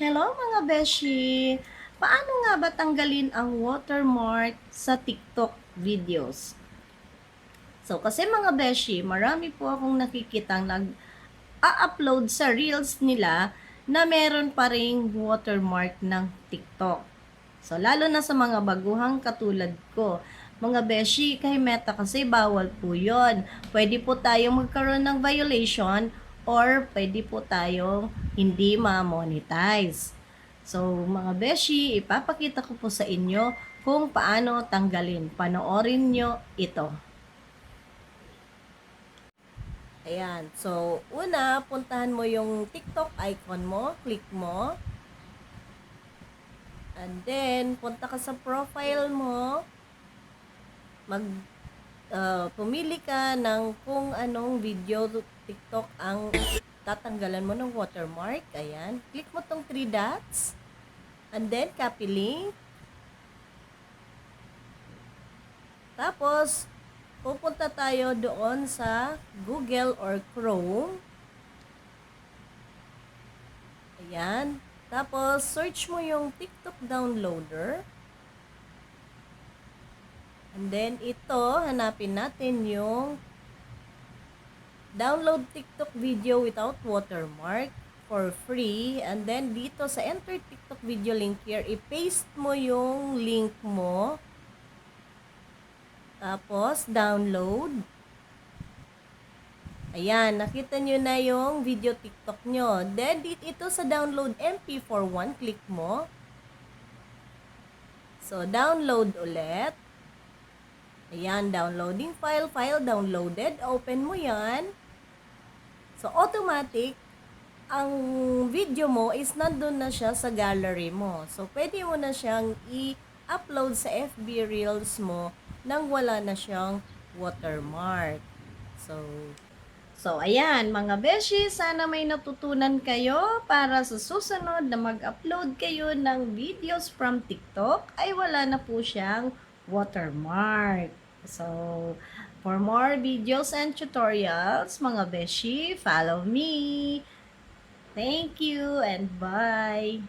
Hello mga beshi! Paano nga ba tanggalin ang watermark sa TikTok videos? So, kasi mga beshi, marami po akong nakikitang nag-upload sa reels nila na meron pa ring watermark ng TikTok. So, lalo na sa mga baguhang katulad ko. Mga beshi, kay Meta kasi bawal po yun. Pwede po tayong magkaroon ng violation or pwede po tayong hindi ma-monetize. So, mga beshi, ipapakita ko po sa inyo kung paano tanggalin. Panoorin nyo ito. Ayan. So, una, puntahan mo yung TikTok icon mo. Click mo. And then, punta ka sa profile mo. Pumili ka ng kung anong video TikTok ang tatanggalan mo ng watermark. Ayan. Click mo tong 3 dots. And then, copy link. Tapos, pupunta tayo doon sa Google or Chrome. Ayan. Tapos, search mo yung TikTok downloader. And then, ito, hanapin natin yung download TikTok video without watermark for free. And then, dito sa enter TikTok video link here, i-paste mo yung link mo. Tapos, download. Ayan, nakita nyo na yung video TikTok nyo. Then, ito sa download MP4 click mo. So, download ulit. Ayan, downloading file, file downloaded. Open mo yan. So, automatic, ang video mo is nandun na siya sa gallery mo. So, pwede mo na siyang i-upload sa FB Reels mo nang wala na siyang watermark. So, ayan, mga beshi, sana may natutunan kayo para sa susunod na mag-upload kayo ng videos from TikTok ay wala na po siyang watermark. So, for more videos and tutorials, mga beshi, follow me. Thank you and bye!